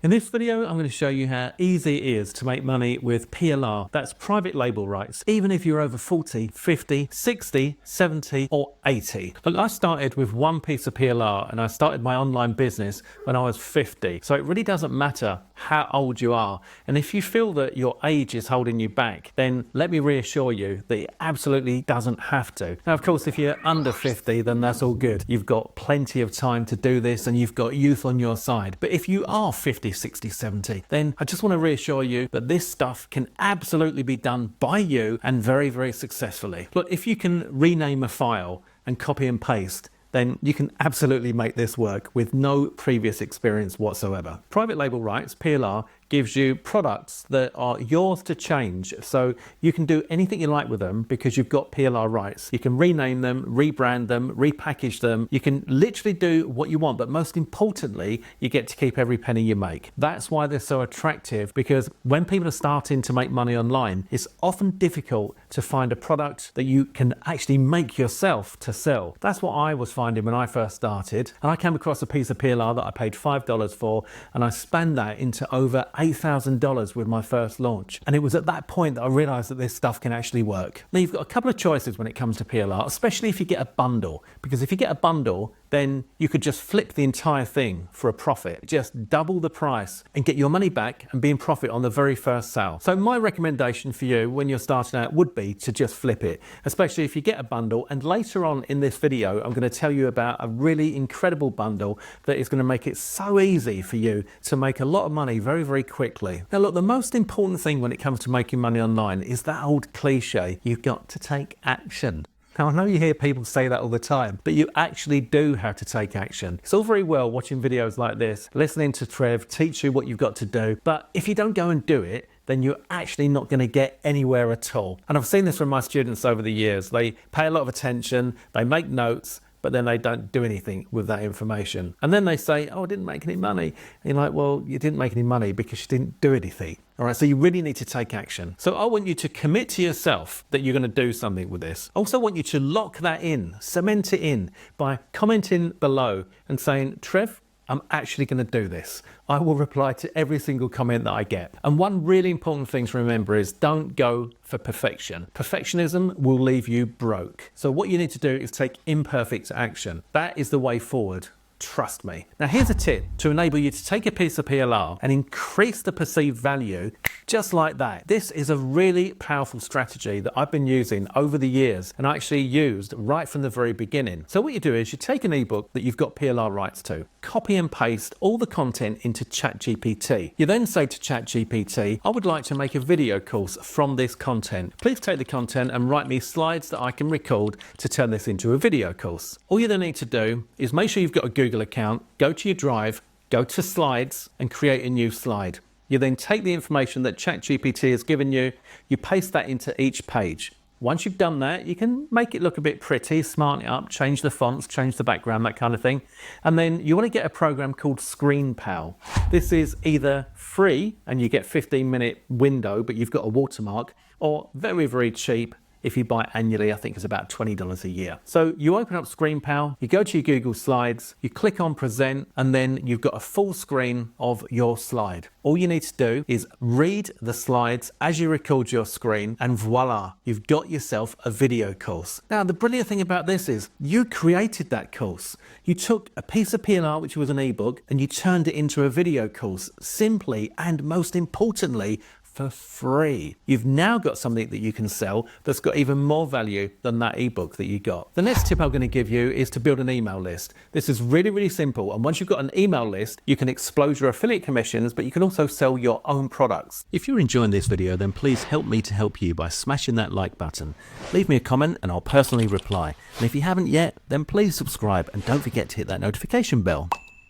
In this video, I'm going to show you how easy it is to make money with PLR. That's private label rights, even if you're over 40, 50, 60, 70 or 80. Look, I started with one piece of PLR and I started my online business when I was 50. So it really doesn't matter how old you are. And if you feel that your age is holding you back, then let me reassure you that it absolutely doesn't have to. Now, of course, if you're under 50, then that's all good. You've got plenty of time to do this and you've got youth on your side. But if you are 50, 60, 70, then I just want to reassure you that this stuff can absolutely be done by you and very, very successfully. Look, if you can rename a file and copy and paste, then you can absolutely make this work with no previous experience whatsoever. Private label rights, PLR, gives you products that are yours to change. So you can do anything you like with them because you've got PLR rights. You can rename them, rebrand them, repackage them. You can literally do what you want, but most importantly, you get to keep every penny you make. That's why they're so attractive, because when people are starting to make money online, it's often difficult to find a product that you can actually make yourself to sell. That's what I was finding when I first started. And I came across a piece of PLR that I paid $5 for, and I spanned that into over $8,000 with my first launch. And it was at that point that I realized that this stuff can actually work. Now, you've got a couple of choices when it comes to PLR, especially if you get a bundle, because if you get a bundle, then you could just flip the entire thing for a profit, just double the price and get your money back and be in profit on the very first sale. So my recommendation for you when you're starting out would be to just flip it, especially if you get a bundle. And later on in this video, I'm going to tell you about a really incredible bundle that is going to make it so easy for you to make a lot of money very, very quickly. Now look, the most important thing when it comes to making money online is that old cliche, you've got to take action. Now, I know you hear people say that all the time, but you actually do have to take action. It's all very well watching videos like this, listening to Trev teach you what you've got to do, but if you don't go and do it, then you're actually not going to get anywhere at all. And I've seen this from my students over the years. They pay a lot of attention, they make notes, but then they don't do anything with that information. And then they say, oh, I didn't make any money. And you're like, well, you didn't make any money because you didn't do anything. All right, so you really need to take action. So I want you to commit to yourself that you're going to do something with this. I also want you to lock that in, cement it in by commenting below and saying, Trev, I'm actually going to do this. I will reply to every single comment that I get. And one really important thing to remember is don't go for perfection. Perfectionism will leave you broke. So what you need to do is take imperfect action. That is the way forward. Trust me. Now here's a tip to enable you to take a piece of PLR and increase the perceived value just like that. This is a really powerful strategy that I've been using over the years and I actually used right from the very beginning. So what you do is you take an ebook that you've got PLR rights to, copy and paste all the content into ChatGPT. You then say to ChatGPT, I would like to make a video course from this content. Please take the content and write me slides that I can record to turn this into a video course. All you then need to do is make sure you've got a Google account, go to your drive, go to slides and create a new slide. You then take the information that ChatGPT has given you, you paste that into each page. Once you've done that, you can make it look a bit pretty, smarten it up, change the fonts, change the background, that kind of thing. And then you want to get a program called ScreenPal. This is either free and you get 15-minute window, but you've got a watermark, or very, very cheap. If you buy annually, I think it's about $20 a year. So you open up ScreenPal, you go to your Google Slides, you click on present, and then you've got a full screen of your slide. All you need to do is read the slides as you record your screen, and voila, you've got yourself a video course. Now, the brilliant thing about this is you created that course. You took a piece of PLR, which was an ebook, and you turned it into a video course simply and most importantly, for free. You've now got something that you can sell that's got even more value than that ebook that you got. The next tip I'm going to give you is to build an email list. This is really, really simple. And once you've got an email list, you can explode your affiliate commissions, but you can also sell your own products. If you're enjoying this video, then please help me to help you by smashing that like button. Leave me a comment and I'll personally reply. And if you haven't yet, then please subscribe and don't forget to hit that notification bell.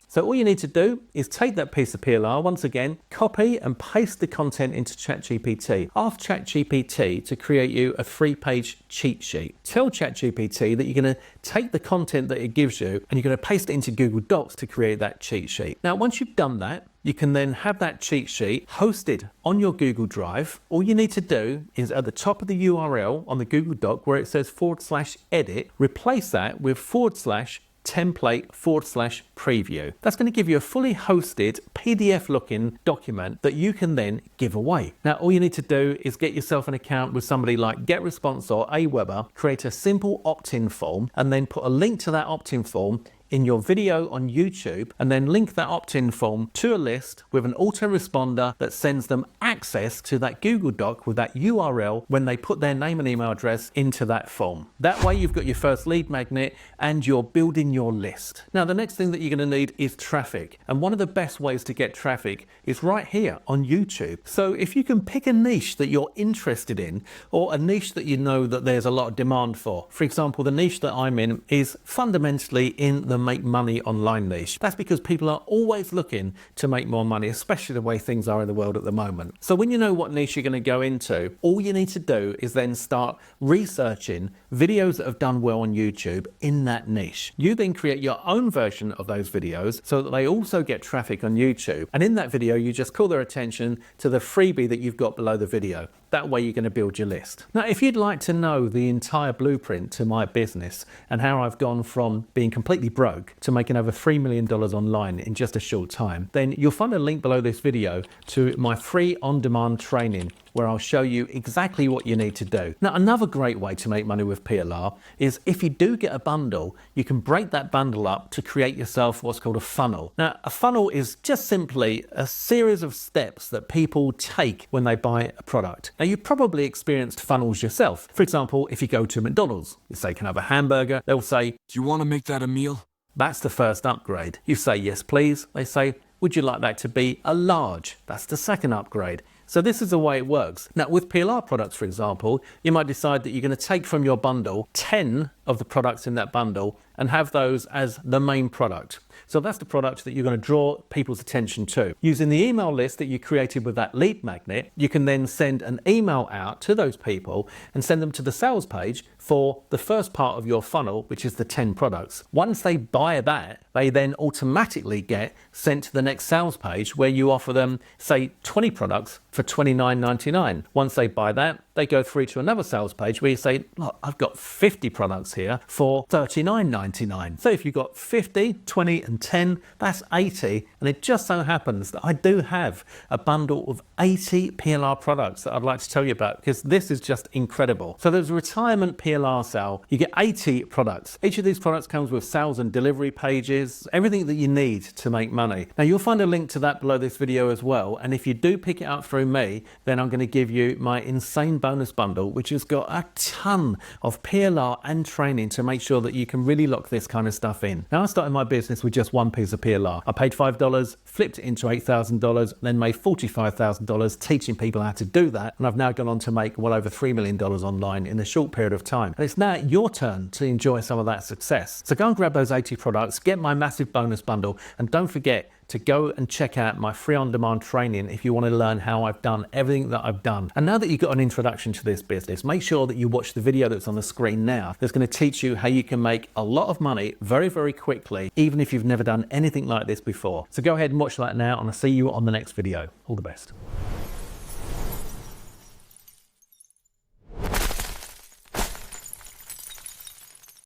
So all you need to do is take that piece of PLR, once again, copy and paste the content into ChatGPT. Ask ChatGPT to create you a 3-page cheat sheet. Tell ChatGPT that you're going to take the content that it gives you and you're going to paste it into Google Docs to create that cheat sheet. Now, once you've done that, you can then have that cheat sheet hosted on your Google Drive. All you need to do is at the top of the URL on the Google Doc where it says /edit, replace that with template/preview. That's going to give you a fully hosted PDF looking document that you can then give away. Now, all you need to do is get yourself an account with somebody like GetResponse or Aweber, create a simple opt-in form, and then put a link to that opt-in form in your video on YouTube, and then link that opt-in form to a list with an autoresponder that sends them access to that Google Doc with that URL when they put their name and email address into that form. That way you've got your first lead magnet and you're building your list. Now, the next thing that you're going to need is traffic. And one of the best ways to get traffic is right here on YouTube. So if you can pick a niche that you're interested in, or a niche that you know that there's a lot of demand for. For example, the niche that I'm in is fundamentally in the make money online niche. That's because people are always looking to make more money, especially the way things are in the world at the moment. So when you know what niche you're going to go into, all you need to do is then start researching videos that have done well on YouTube in that niche. You then create your own version of those videos so that they also get traffic on YouTube. And in that video, you just call their attention to the freebie that you've got below the video. That way you're going to build your list. Now, if you'd like to know the entire blueprint to my business and how I've gone from being completely broke to making over $3 million online in just a short time, then you'll find a link below this video to my free on-demand training where I'll show you exactly what you need to do. Now, another great way to make money with PLR is if you do get a bundle, you can break that bundle up to create yourself what's called a funnel. Now, a funnel is just simply a series of steps that people take when they buy a product. Now, you've probably experienced funnels yourself. For example, if you go to McDonald's, you say, "Can I have a hamburger?" They'll say, "Do you want to make that a meal?" That's the first upgrade. You say, "Yes, please." They say, "Would you like that to be a large?" That's the second upgrade. So this is the way it works. Now, with PLR products, for example, you might decide that you're going to take from your bundle 10 of the products in that bundle and have those as the main product. So that's the product that you're going to draw people's attention to. Using the email list that you created with that lead magnet, you can then send an email out to those people and send them to the sales page for the first part of your funnel, which is the 10 products. Once they buy that, they then automatically get sent to the next sales page where you offer them, say, 20 products for $29.99. Once they buy that, they go through to another sales page where you say, "Look, I've got 50 products here for $39.99. So if you've got 50, 20 and 10, that's 80. And it just so happens that I do have a bundle of 80 PLR products that I'd like to tell you about because this is just incredible. So there's a retirement PLR sale. You get 80 products. Each of these products comes with sales and delivery pages, everything that you need to make money. Now, you'll find a link to that below this video as well. And if you do pick it up through me, then I'm going to give you my insane bonus bundle, which has got a ton of PLR and training to make sure that you can really lock this kind of stuff in. Now, I started my business with just one piece of PLR. I paid $5, flipped it into $8,000, then made $45,000 teaching people how to do that. And I've now gone on to make well over $3 million online in a short period of time. And it's now your turn to enjoy some of that success. So go and grab those 80 products, get my massive bonus bundle, and don't forget to go and check out my free on-demand training if you want to learn how I've done everything that I've done. And now that you've got an introduction to this business, make sure that you watch the video that's on the screen now. That's going to teach you how you can make a lot of money very, very quickly, even if you've never done anything like this before. So go ahead and watch that now, and I'll see you on the next video. All the best.